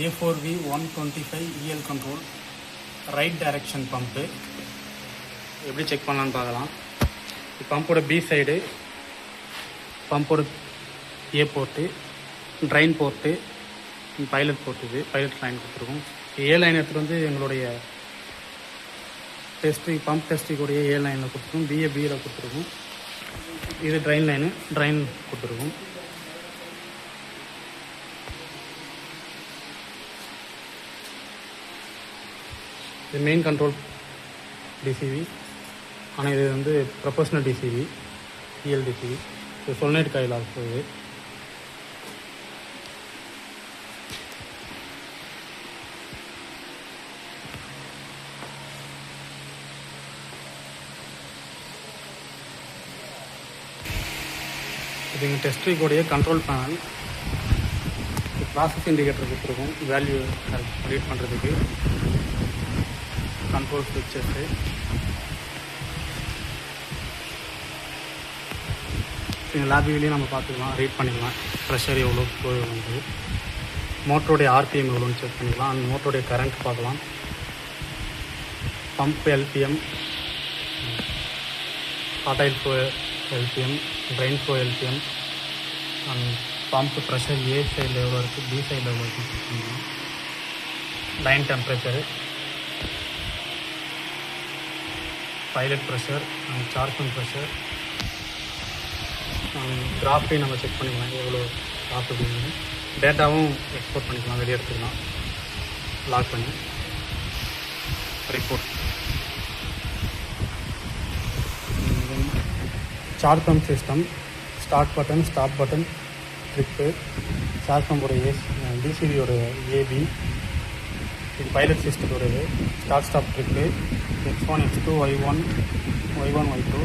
A4V 125 EL control right direction pump. எப்படி check பண்ணலான்னு பார்க்கலாம். பம்போட பி சைடு, பம்போட A port, drain port, pilot port. இது பைலட் லைன் கொடுத்துருக்கோம். ஏ லைன் எடுத்துகிட்டு வந்து எங்களுடைய டெஸ்ட்டு பம்ப் டெஸ்ட்டுக்குடைய ஏ லைனில் கொடுத்துருக்கோம். பியில் கொடுத்துருக்கோம். இது ட்ரைன் லைனு, ட்ரைன் கொடுத்துருக்கோம். இது மெயின் கண்ட்ரோல் டிசிவி. ஆனால் இது வந்து ப்ரொபோஷனல் டிசிவி, இஎல் டிசிவி. இது சொல்நைட் காயில் ஆகுது. இது எங்கள் டெஸ்ட்ரிக்குடைய கண்ட்ரோல் பேனல். ப்ராசஸ் இண்டிகேட்டர் கொடுத்துருக்கோம் வேல்யூ ரீட் பண்ணுறதுக்கு. கண்ட்ரோல் ஸ்விட்சஸ்ஸு, எங்கள் லேபிலையும் நம்ம பார்த்துக்கலாம், ரீட் பண்ணிக்கலாம். ப்ரெஷர் எவ்வளோ போகுது, மோட்டருடைய ஆர்பிஎம் எவ்வளோன்னு செக் பண்ணிக்கலாம். அந்த மோட்டருடைய கரண்ட் பார்க்கலாம். Pump LPM, hot oil flow LPM, drain flow LPM, and pump pressure A சைடில் எவ்வளோ இருக்குது, பி சைடில் எவ்வளோ இருக்குது செக் பண்ணிக்கலாம். Line temperature, pilot pressure and charging pressure, கிராஃபையும் நம்ம செக் பண்ணிக்கலாம் எவ்வளோ கிராஃப் அப்படின்னு. டேட்டாவும் எக்ஸ்போர்ட் பண்ணிக்கலாம், வெளியே எடுத்துக்கலாம் லாக் பண்ணி. Report charge pump system, start button, stop button, trip, charge பம்போட டிசிவியோட ஏபி, இது பைலட் சிஸ்டத்தோட இது start stop trip, X1, X2, Y1, Y2.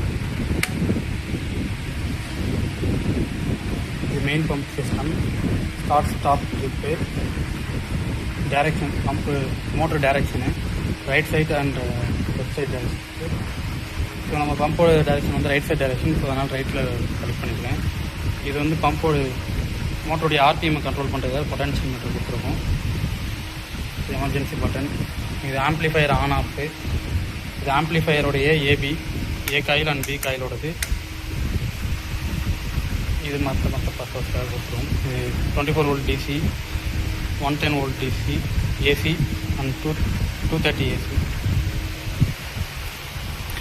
இது main pump system, start stop trip, direction pump motor direction, right side and left side direction. So நம்ம பம்போட direction வந்து right side direction, so அதனால் ரைட்டில் select பண்ணிக்கலாம். இது வந்து பம்போட மோட்டருடைய ஆர்பிஎம் கண்ட்ரோல் பண்ணுறதுக்காக பொட்டன்ஷியல் மீட்டர் கொடுத்துருக்கோம். இது எமர்ஜென்சி பட்டன். இது ஆம்ப்ளிஃபையர் ஆன் ஆஃபு. இது ஆம்ப்ளிஃபையருடைய AB, A coil and B காயிலோடது. இது மற்ற பர்பஸ்க்காக கொடுத்துருவோம். இது 24 volt DC, 110 volt DC, AC and 230 AC.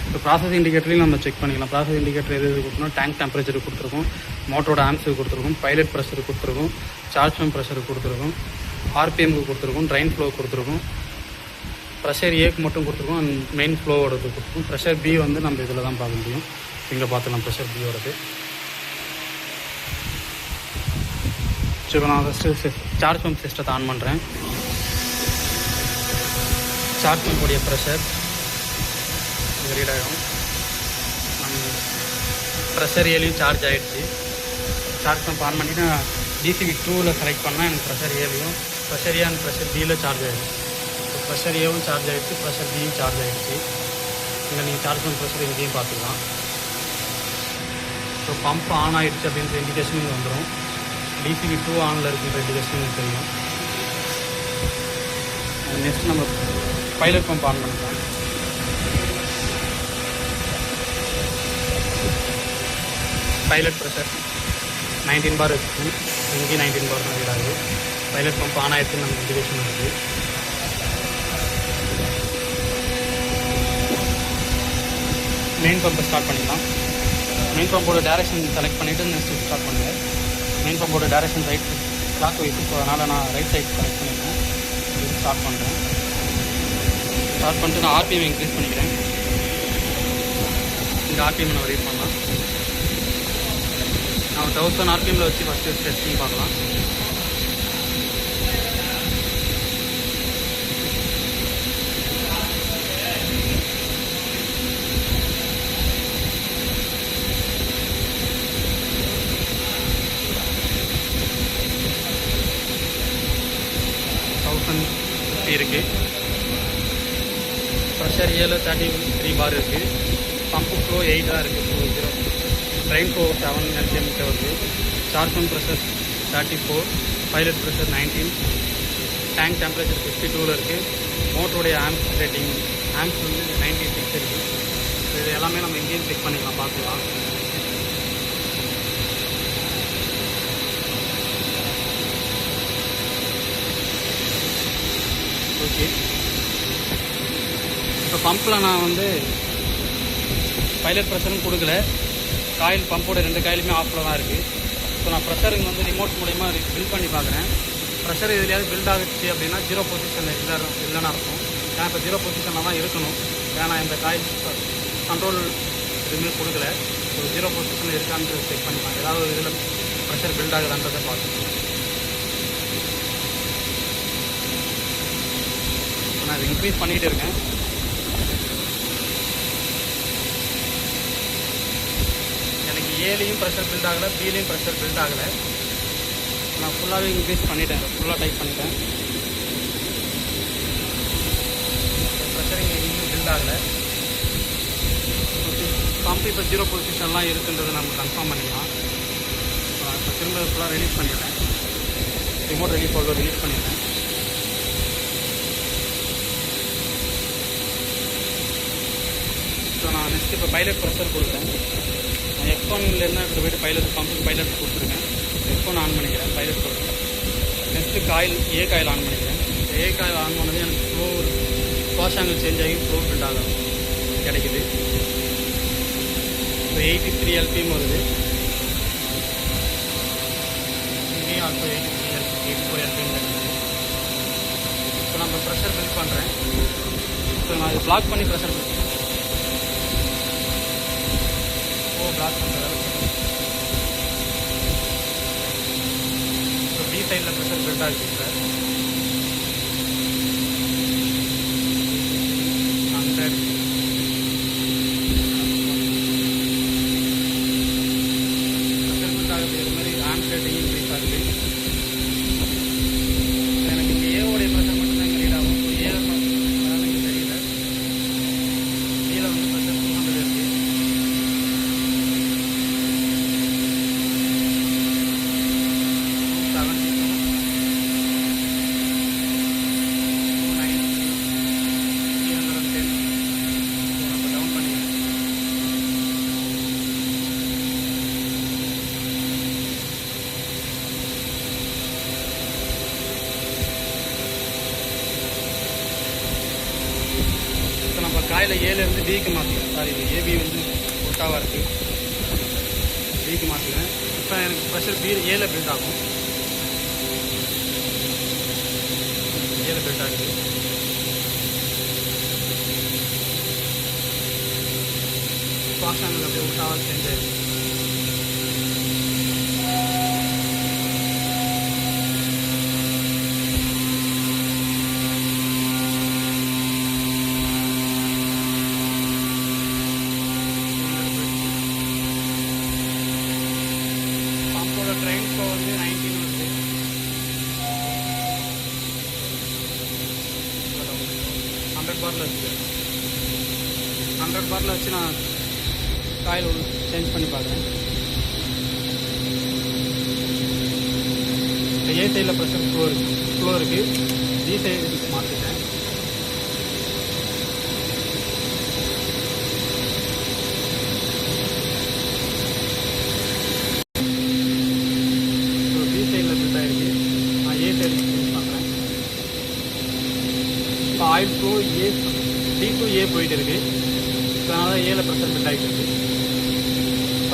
இப்போ ப்ராசஸ் இண்டிகேட்டரையும் நம்ம செக் பண்ணிக்கலாம். ப்ராசஸ் இண்டிகேட்டர் எது கொடுத்துருக்கோம், டேங்க் டெம்பரேச்சர் கொடுத்துருக்கோம், மோட்டரோட ஆம்ஸுக்கு கொடுத்துருக்கோம், பைலட் ப்ரெஷருக்கு கொடுத்துருக்கோம், சார்ஜ் பம்ப் ப்ரெஷருக்கு கொடுத்துருக்கோம், ஆர்பிஎம்க்கு கொடுத்துருக்கோம், ட்ரைன் ஃப்ளோ கொடுத்துருக்கோம், ப்ரெஷர் ஏக்கு மட்டும் கொடுத்துருக்கோம், அண்ட் மெயின் ஃப்ளோவோடது கொடுத்துருக்கோம். ப்ரெஷர் பி வந்து நம்ம இதில் தான் பார்க்க முடியும். இங்கே பார்த்துக்கலாம் ப்ரெஷர் பியோடது. ஸோ இப்போ நான் ஃபஸ்ட்டு சார்ஜ் பம்ப் சிஸ்டத்தை ஆன் பண்ணுறேன். சார்ஜ் பம்புடைய ப்ரெஷர் ரீட் ஆகும். ப்ரெஷர் ஏலையும் சார்ஜ் ஆகிடுச்சு. சார்ஜ் பம்ப் ஆன் பண்ணிவிட்டு நான் டிசிவி 2ல் செலக்ட் பண்ணால் எனக்கு ப்ரெஷர் ஏலையும், ப்ரெஷர் ஏ அண்ட் ப்ரெஷர் பியில் சார்ஜ் ஆகிடுச்சு. ஸோ ப்ரெஷர் ஏவும் சார்ஜ் ஆகிடுச்சு, ப்ரெஷர் பியும் சார்ஜ் ஆகிடுச்சு. இங்கே நீங்கள் சார்ஜ் பம்ப் ப்ரெஷர் இங்கேயும் பார்த்துக்கலாம். ஸோ பம்ப் ஆன் ஆகிடுச்சு அப்படின்ற இண்டிகேஷன் இங்கே வந்துடும். டிசிவி 2 ஆனில் இருக்குன்ற இண்டிகேஷன் எனக்கு தெரியும். நெக்ஸ்ட் நம்ம பைலட் பம்ப் ஆன் பண்ணிக்கலாம். பைலட் ப்ரெஷர் 19 பார் இருக்குது. இங்கேயும் 19 பார் தான் ரீட் ஆகுது. பைலட் பம்ப் ஆன் ஆகிடுச்சுன்னு நமக்கு இண்டிகேஷன் இருக்குது. மெயின் பம்பை ஸ்டார்ட் பண்ணிக்கலாம். மெயின் பம்போட டைரக்ஷன் செலக்ட் பண்ணிவிட்டு நெக்ஸ்ட் ஸ்டார்ட் பண்ணுங்கள். மெயின் பம்போட direction right clockwise, so அதனால் நான் ரைட் சைட் செலக்ட் பண்ணிக்கிறேன். இது ஸ்டார்ட் பண்ணுறேன். ஸ்டார்ட் பண்ணிட்டு நான் ஆர்பிஎம் இன்க்ரீஸ் பண்ணிக்கிறேன். இந்த ஆர்பிஎம் நான் ரீட் பண்ணலாம். நான் 1000 ஆர்பிஎம்மில் வச்சு ஃபஸ்ட்டு டெஸ்ட் பண்ணி பார்க்கலாம். இருக்குது. ப்ரெஷர் ஏல 33 பார் இருக்குது. பம்பு ஃப்ளோ 8 இருக்குது. 0 ட்ரைன் ஃப்ளோ 7 LPM வருது. Charge pump pressure 34, pilot pressure 19, tank temperature 52ல் இருக்குது. மோட்டருடைய ஆம்ப் ரேட்டிங் ஆம்ப்ஸ் வந்து 96 இருக்குது. இது எல்லாமே நம்ம இங்கேயும் செக் பண்ணிக்கலாம், பார்த்துக்கலாம். ஓகே, இப்போ பம்பில் நான் வந்து பைலட் ப்ரெஷரும் கொடுக்கல. காயில் பம்போட 2 காயிலுமே ஆஃபில் தான் இருக்குது. ஸோ நான் ப்ரெஷருங்க வந்து ரிமோட் மூலிமா பில்ட் பண்ணி பார்க்குறேன். ப்ரெஷர் எதுலையாவது பில்ட் ஆகிடுச்சு அப்படின்னா 0 பொசிஷனில் இல்லைன்னா இருக்கும். ஏன்னா இப்போ 0 பொசிஷனில் தான் இருக்கணும். ஏன்னா இந்த காயில் கண்ட்ரோல் எதுவுமே கொடுக்கல. ஸோ 0 பொசிஷனில் இருக்கான்னு செக் பண்ணிக்கலாம். ஏதாவது ஒரு இதில் ப்ரெஷர் பில்ட் ஆகுதான்றதை பார்க்கணும். நான் இது இன்க்ரீஸ் பண்ணிகிட்டு இருக்கேன். எனக்கு ஏலையும் ப்ரெஷர் பில்ட் ஆகலை, பிலையும் ப்ரெஷர் பில்ட் ஆகலை. நான் ஃபுல்லாகவே இன்க்ரீஸ் பண்ணிட்டேன், ஃபுல்லாக டைப் பண்ணிட்டேன். ப்ரெஷர் இங்கே இன்னும் பில்ட் ஆகலை. பம்ப் இப்போ 0 பொசிஷன்லாம் இருக்குன்றதை நம்ம கன்ஃபார்ம் பண்ணிக்கலாம். இப்போ திரும்ப ஃபுல்லாக ரிலீஸ் பண்ணிடுறேன். ரிமோட் ரிலீஸ் ஹோல்டர் ரிலீஸ் பண்ணிடுறேன். ஸோ நான் நெக்ஸ்ட்டு இப்போ பைலட் ப்ரெஷர் கொடுக்குறேன். நான் F1லேருந்து எடுத்து போய்ட்டு பைலட் பம்புக்கு பைலட் கொடுத்துருக்கேன். F1 ஆன் பண்ணிக்கிறேன், பைலட் கொடுக்குறேன். Next coil A coil on பண்ணிக்கிறேன். ஏ காயில் ஆன் பண்ணது எனக்கு ஃப்ளோ பாஸ் ஆங்கிள் சேஞ்ச் ஆகி ஃப்ளோ பில்ட் ஆகும் கிடைக்குது. இப்போ 83 LPM வருது. இங்கேயும் ஆல்சோ 84 LPM கிடைக்குது. இப்போ நம்ம ப்ரெஷர் பில்ட் பண்ணுறேன். ஸோ நான் இது பிளாக் பண்ணி ப்ரெஷர் பில்ட் பண்ணுறேன். பிளாக் பண்ணுறது இப்போ பி சைடில் ப்ரெஷர் பில்ட் ஆகிடுச்சு சார். 100 ப்ரெஷர் பில்ட் ஆகுது. இது மாதிரி ஆம்ப் ரேட்டிங் இன்க்ரீஸ் ஆகுது. எனக்கு இங்கே ஏவோடைய ப்ரெஷர் மட்டும்தான் இங்கே ரீட் ஆகும். ஏ அதனால் இங்கே தெரியல. கீழே வந்து ப்ரெஷர் 200 இருக்குது. காயில் ஏலேருந்து டிக்கு மாற்றிக்கிறேன். சாரி, இது ஏபி வந்து ஒட்டாவாக இருக்குது. டிக்கு மாற்றிக்கிறேன். இப்போ எனக்கு ப்ரெஷர் ஏல பில்ட் ஆகும். ஏல பில்ட் ஆகுது. பாஸ் ஆங்கிள் அப்படியே ஒட்டாவாக சேஞ்ச் ஆகிடுது. ட்ரெயின் இப்போ வந்து 19 வருது. 100 பாரில் இருக்குது. 100 பாரில் வச்சு நான் காயில் சேஞ்ச் பண்ணி பார்க்குறேன். இப்போ ஏ சைடில் ப்ரெஷர் ஃப்ளோ இருக்குது. பி சைடு மாற்றிட்டேன். Oil flow A D to A போயிட்டு இருக்கு. அதனால தான் ஏல ப்ரெஷர் பில்ட் ஆகிட்டு இருக்கு.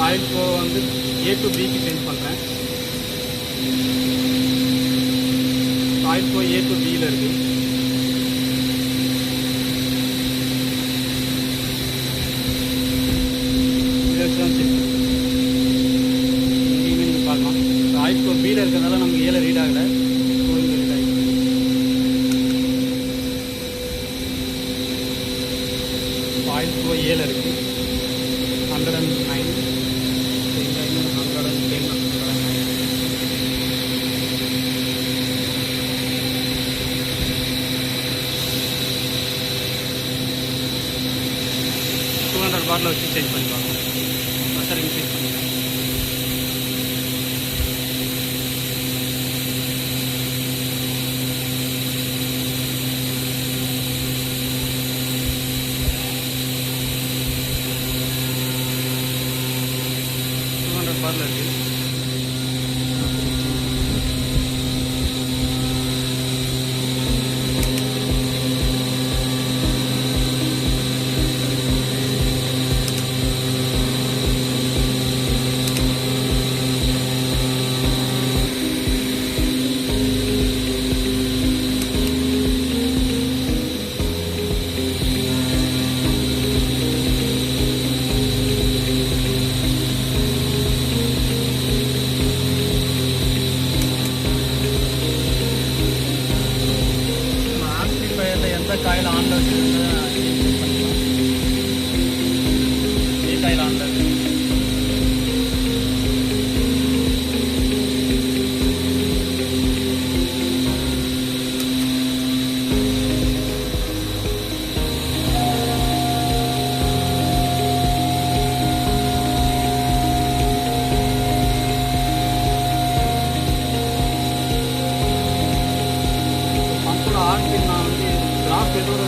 ஆயில் ஃப்ளோ வந்து ஏ டு பிக்கு சேஞ்ச் பண்ணுறேன். ஆயில் ஃப்ளோ ஏ டு பியில் இருக்கு. இதை வச்சு தான் செக் எங்கேயுமே நீங்கள் பார்க்கலாம். ஆயில் ஃப்ளோ பியில் இருக்கிறதால நமக்கு ஏல ரீட் ஆகலை. ஆயில் ஃப்ளோ ஏல இருக்குது. 109 110 200 பாரில் வச்சு சேஞ்ச் பண்ணிப்பாங்க. ப்ரெஷர் இன்க்ரீஸ் பண்ணிக்கிறேன். கவரில் இருக்குது. எந்த காயில் ஆன்ல வச்சுருந்தா காயில் ஆன்ல இருக்கு. பம்போட ஆன் பின் நான் வந்து கிராஃப் எதோட